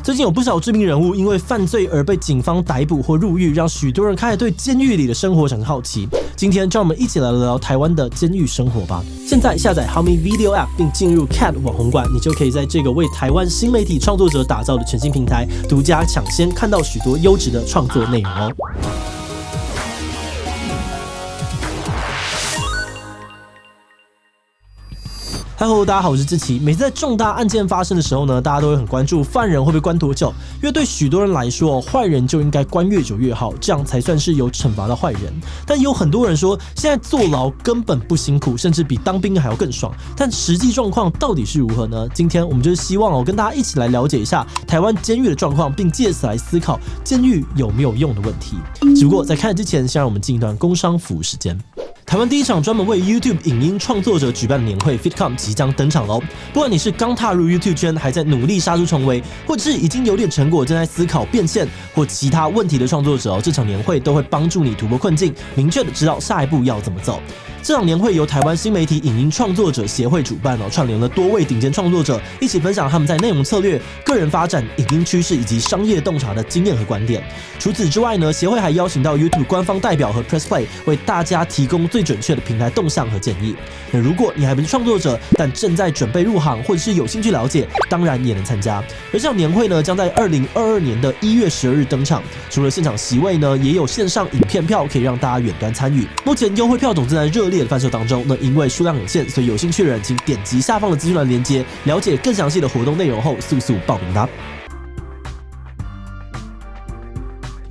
最近有不少知名人物因为犯罪而被警方逮捕或入狱，让许多人开始对监狱里的生活产生好奇。今天就让我们一起来聊聊台湾的监狱生活吧。现在下载 Hami Video App 并进入 CAT 网红馆，你就可以在这个为台湾新媒体创作者打造的全新平台，独家抢先看到许多优质的创作内容哦。Hello， 大家好，我是志奇。每次在重大案件发生的时候呢，大家都会很关注犯人会不会关多久，因为对许多人来说，坏人就应该关越久越好，这样才算是有惩罚到坏人。但也有很多人说，现在坐牢根本不辛苦，甚至比当兵还要更爽。但实际状况到底是如何呢？今天我们就是希望跟大家一起来了解一下台湾监狱的状况，并借此来思考监狱有没有用的问题。只不过在看之前，先让我们进一段工商服务时间。台湾第一场专门为 YouTube 影音创作者举办的年会 FitCom 即将登场喽！不管你是刚踏入 YouTube 圈，还在努力杀出重围，或者是已经有点成果，正在思考变现或其他问题的创作者这场年会都会帮助你突破困境，明确的知道下一步要怎么走。这场年会由台湾新媒体影音创作者协会主办串联了多位顶尖创作者，一起分享他们在内容策略、个人发展、影音趋势以及商业洞察的经验和观点。除此之外呢，协会还邀请到 YouTube 官方代表和 Press Play 为大家提供最准确的平台动向和建议。那如果你还不是创作者，但正在准备入行或者是有兴趣了解，当然也能参加。而这场年会呢，将在2022年的1月12日登场。除了现场席位呢，也有线上影片票可以让大家远端参与。目前优惠票种正在热烈的贩售当中，那因为数量有限，所以有兴趣的人请点击下方的资讯栏连结，了解更详细的活动内容后，速速报名吧。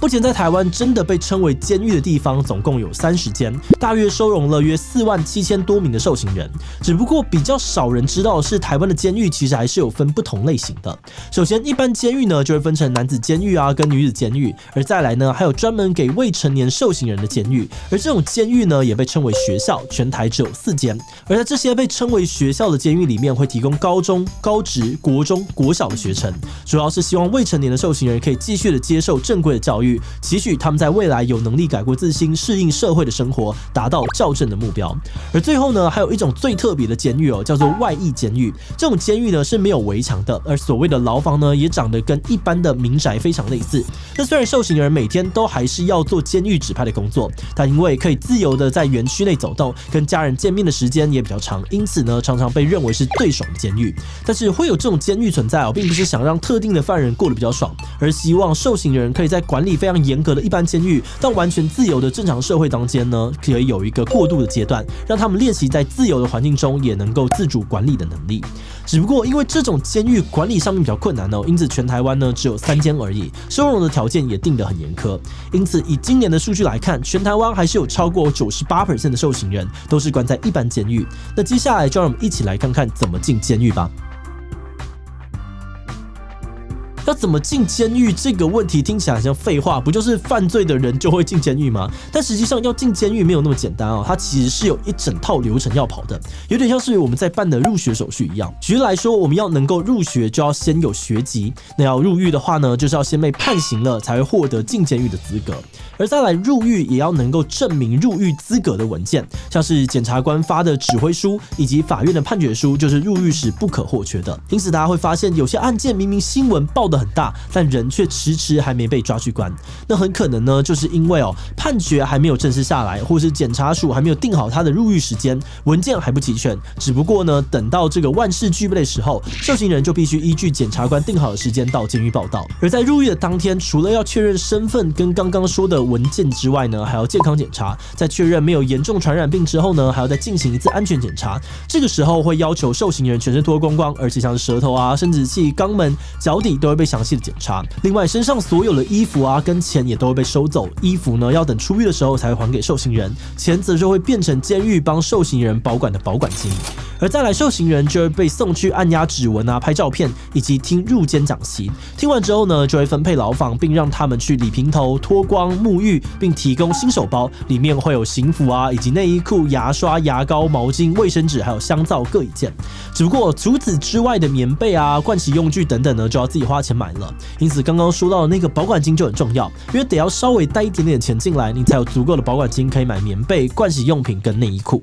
目前在台湾真的被称为监狱的地方总共有30间，大约收容了约47000多名的受刑人。只不过比较少人知道的是，台湾的监狱其实还是有分不同类型的。首先，一般监狱呢就会分成男子监狱跟女子监狱，而再来呢还有专门给未成年受刑人的监狱。而这种监狱呢也被称为学校，全台只有4间。而在这些被称为学校的监狱里面，会提供高中、高职、国中、国小的学程，主要是希望未成年的受刑人可以继续的接受正规的教育。期许他们在未来有能力改过自新，适应社会的生活，达到校正的目标。而最后呢，还有一种最特别的监狱叫做外役监狱。这种监狱呢是没有围墙的，而所谓的牢房呢也长得跟一般的民宅非常类似。那虽然受刑人每天都还是要做监狱指派的工作，但因为可以自由的在园区内走动，跟家人见面的时间也比较长，因此呢常常被认为是最爽的监狱。但是会有这种监狱存在并不是想让特定的犯人过得比较爽，而希望受刑人可以在管理非常严格的一般监狱到完全自由的正常社会当间呢，可以有一个过渡的阶段，让他们练习在自由的环境中也能够自主管理的能力。只不过因为这种监狱管理上面比较困难因此全台湾呢只有3间而已，收容的条件也定得很严苛。因此以今年的数据来看，全台湾还是有超过98% 的受刑人都是关在一般监狱。那接下来就让我们一起来看看怎么进监狱吧。要怎么进监狱这个问题听起来像废话，不就是犯罪的人就会进监狱吗？但实际上要进监狱没有那么简单它其实是有一整套流程要跑的，有点像是我们在办的入学手续一样。举例来说，我们要能够入学就要先有学籍，那要入狱的话呢，就是要先被判刑了才会获得进监狱的资格。而再来入狱也要能够证明入狱资格的文件，像是检察官发的指挥书以及法院的判决书，就是入狱时不可或缺的。因此大家会发现，有些案件明明新闻报得很大，但人却迟迟还没被抓去关。那很可能呢，就是因为判决还没有正式下来，或是检察署还没有定好他的入狱时间，文件还不齐全。只不过呢，等到这个万事俱备的时候，受刑人就必须依据检察官定好的时间到监狱报到。而在入狱的当天，除了要确认身份跟刚刚说的文件之外呢，还要健康检查。在确认没有严重传染病之后呢，还要再进行一次安全检查。这个时候会要求受刑人全身脱光光，而且像是舌头生殖器、肛门、脚底都会被详细的检查。另外，身上所有的衣服跟钱也都会被收走。衣服呢，要等出狱的时候才会还给受刑人，钱则就会变成监狱帮受刑人保管的保管金。而再来，受刑人就会被送去按压指纹拍照片，以及听入监讲习。听完之后呢，就会分配牢房，并让他们去理平头、脱光、沐浴，并提供新手包，里面会有刑服以及内衣裤、牙刷、牙膏、毛巾、卫生纸，还有香皂各一件。只不过除此之外的棉被盥洗用具等等呢，就要自己花钱买了。因此刚刚说到的那个保管金就很重要，因为得要稍微带一点点钱进来，你才有足够的保管金可以买棉被、盥洗用品跟内衣裤。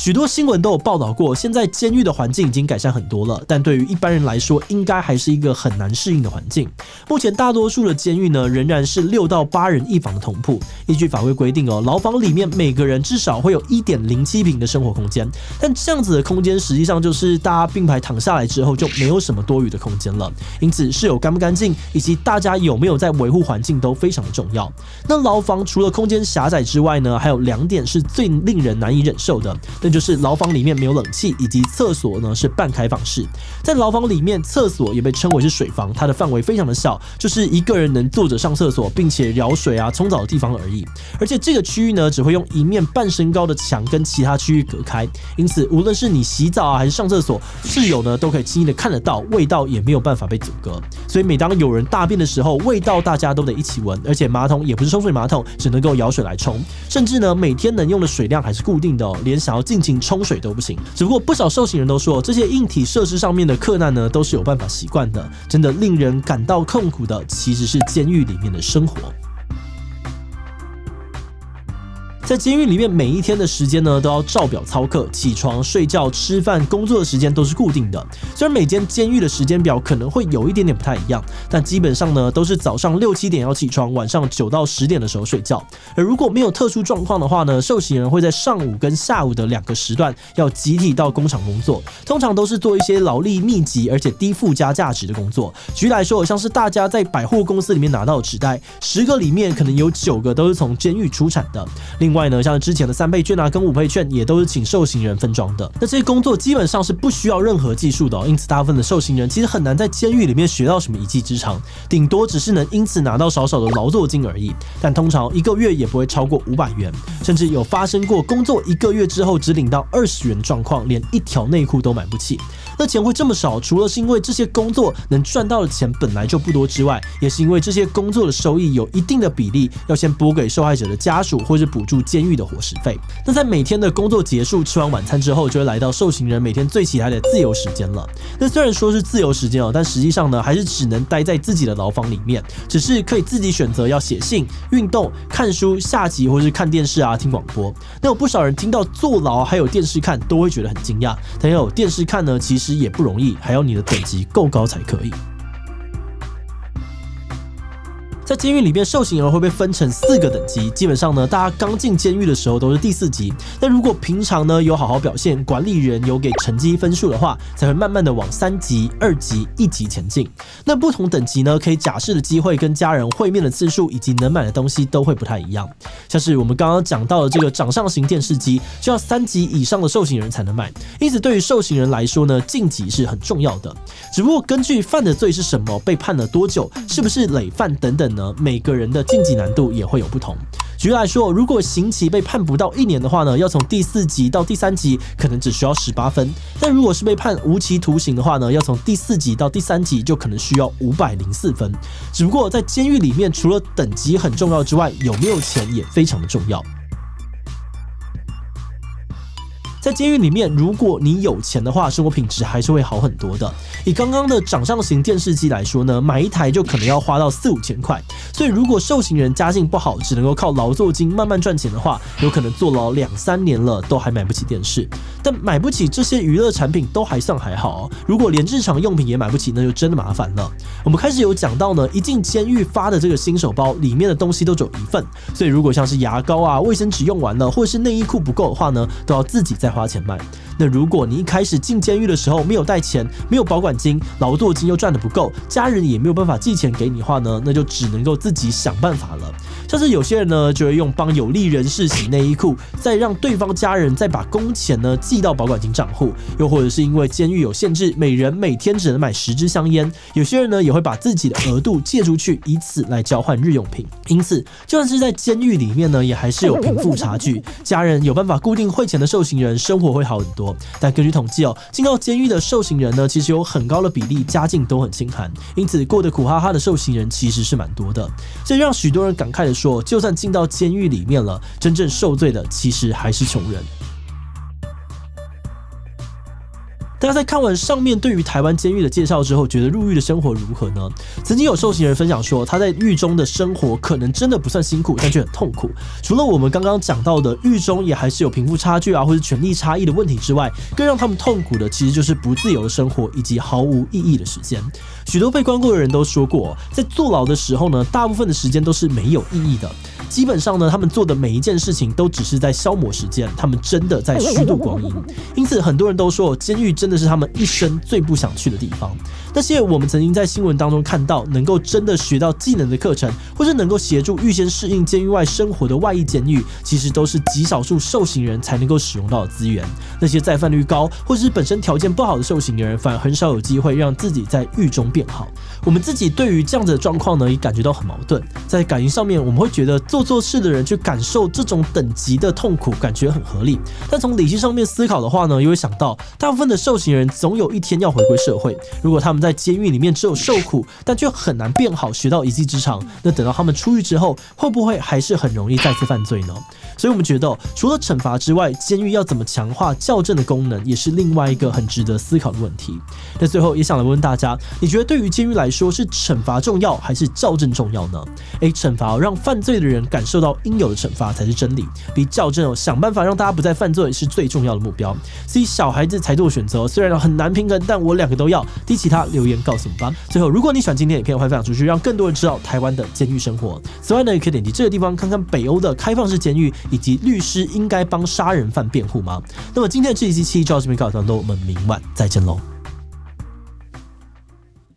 许许多新闻都有报道过，现在监狱的环境已经改善很多了，但对于一般人来说，应该还是一个很难适应的环境。目前大多数的监狱呢，仍然是6到8人一房的同铺。依据法规规定哦，牢房里面每个人至少会有1.07平的生活空间，但这样子的空间实际上就是大家并排躺下来之后就没有什么多余的空间了。因此，室友干不干净以及大家有没有在维护环境都非常的重要。那牢房除了空间狭窄之外呢，还有2点是最令人难以忍受的，那就是牢房里面没有冷气，以及厕所呢是半开放式。在牢房里面，厕所也被称为是水房，它的范围非常的小，就是一个人能坐着上厕所，并且舀水啊、冲澡的地方而已。而且这个区域呢，只会用一面半身高的墙跟其他区域隔开，因此无论是你洗澡啊还是上厕所，室友呢都可以轻易的看得到，味道也没有办法被阻隔。所以每当有人大便的时候，味道大家都得一起闻，而且马桶也不是抽水马桶，只能够舀水来冲，甚至呢每天能用的水量还是固定的哦，连想要尽情冲水都不行。只不过不少受刑人都说，这些硬体设施上面的克难呢，都是有办法习惯的。真的令人感到痛苦的，其实是监狱里面的生活。在监狱里面，每一天的时间呢都要照表操课，起床、睡觉、吃饭、工作的时间都是固定的。虽然每间监狱的时间表可能会有一点点不太一样，但基本上呢都是早上6、7点要起床，晚上9到10点的时候睡觉。而如果没有特殊状况的话呢，受刑人会在上午跟下午的2个时段要集体到工厂工作，通常都是做一些劳力密集而且低附加价值的工作。举例来说，像是大家在百货公司里面拿到的纸袋，10个里面可能有9个都是从监狱出产的。另外呢，像是之前的3倍券啊跟5倍券也都是请受刑人分装的。那这些工作基本上是不需要任何技术的哦，因此大部分的受刑人其实很难在监狱里面学到什么一技之长，顶多只是能因此拿到少少的劳作金而已。但通常1个月也不会超过500元，甚至有发生过工作1个月之后只领到20元状况，连1条内裤都买不起。那钱会这么少，除了是因为这些工作能赚到的钱本来就不多之外，也是因为这些工作的收益有一定的比例要先拨给受害者的家属，或是补助监狱的伙食费。那在每天的工作结束，吃完晚餐之后，就会来到受刑人每天最期待的自由时间了。那虽然说是自由时间哦，但实际上呢，还是只能待在自己的牢房里面，只是可以自己选择要写信、运动、看书、下棋，或是看电视啊、听广播。那有不少人听到坐牢还有电视看，都会觉得很惊讶。但要有电视看呢，其实也不容易，还要你的等级够高才可以。在监狱里面，受刑人会被分成4个等级。基本上呢，大家刚进监狱的时候都是第4级。但如果平常呢有好好表现，管理员有给成绩分数的话，才会慢慢的往3级、2级、1级前进。那不同等级呢，可以假释的机会、跟家人会面的次数以及能买的东西都会不太一样。像是我们刚刚讲到的这个掌上型电视机，就要3级以上的受刑人才能买。因此，对于受刑人来说呢，晋级是很重要的。只不过根据犯的罪是什么、被判了多久、是不是累犯等等呢，每个人的晋级难度也会有不同。举例来说，如果刑期被判不到1年的话呢，要从第4级到第3级可能只需要18分；但如果是被判无期徒刑的话呢，要从第4级到第3级就可能需要504分。只不过在监狱里面，除了等级很重要之外，有没有钱也非常的重要。在监狱里面，如果你有钱的话，生活品质还是会好很多的。以刚刚的掌上型电视机来说呢，买一台就可能要花到4、5千块。所以如果受刑人家境不好，只能够靠劳作金慢慢赚钱的话，有可能坐牢2、3年了都还买不起电视。但买不起这些娱乐产品都还算还好哦，如果连日常用品也买不起，那就真的麻烦了。我们开始有讲到呢，一进监狱发的这个新手包里面的东西都只有1份，所以如果像是牙膏啊、卫生纸用完了，或者是内衣裤不够的话呢，都要自己再花钱买。那如果你一开始进监狱的时候没有带钱，没有保管金，劳作金又赚得不够，家人也没有办法寄钱给你的话呢，那就只能够自己想办法了。像是有些人呢，就会用帮有利人士洗内衣裤，再让对方家人再把工钱呢寄到保管金账户，又或者是因为监狱有限制，每人每天只能买10支香烟，有些人呢也会把自己的额度借出去，以此来交换日用品。因此，就算是在监狱里面呢，也还是有贫富差距。家人有办法固定汇钱的受刑人，生活会好很多。但根据统计哦，进到监狱的受刑人呢，其实有很高的比例家境都很清寒，因此过得苦哈哈的受刑人其实是蛮多的。这让许多人感慨的说，就算进到监狱里面了，真正受罪的其实还是穷人。大家在看完上面对于台湾监狱的介绍之后，觉得入狱的生活如何呢？曾经有受刑人分享说，他在狱中的生活可能真的不算辛苦，但却很痛苦。除了我们刚刚讲到的狱中也还是有贫富差距啊，或是权力差异的问题之外，更让他们痛苦的其实就是不自由的生活以及毫无意义的时间。许多被关过的人都说过，在坐牢的时候呢，大部分的时间都是没有意义的。基本上呢，他们做的每一件事情都只是在消磨时间，他们真的在虚度光阴。因此，很多人都说，监狱真的是他们一生最不想去的地方。那些我们曾经在新闻当中看到，能够真的学到技能的课程，或是能够协助预先适应监狱外生活的外役监狱，其实都是极少数受刑人才能够使用到的资源。那些再犯率高，或是本身条件不好的受刑人，反而很少有机会让自己在狱中变好。我们自己对于这样子的状况呢，也感觉到很矛盾。在感情上面，我们会觉得做错事的人去感受这种等级的痛苦，感觉很合理。但从理性上面思考的话呢，又会想到，大部分的受刑人总有一天要回归社会。如果他们在监狱里面只有受苦，但却很难变好，学到一技之长，那等到他们出狱之后，会不会还是很容易再次犯罪呢？所以我们觉得，除了惩罚之外，监狱要怎么强化校正的功能，也是另外一个很值得思考的问题。那最后也想来问大家，你觉得对于监狱来说，是惩罚重要还是校正重要呢？惩罚让犯罪的人感受到应有的惩罚才是真理，比校正想办法让大家不再犯罪是最重要的目标。所以小孩子才做选择，虽然很难平衡，但我两个都要。提起他留言告诉我们吧。最后，如果你喜欢今天的影片，欢迎分享出去，让更多人知道台湾的监狱生活。此外呢，也可以点击这个地方看看北欧的开放式监狱，以及律师应该帮杀人犯辩护吗？那么今天的这一期就到这边告一段落，我们明晚再见喽。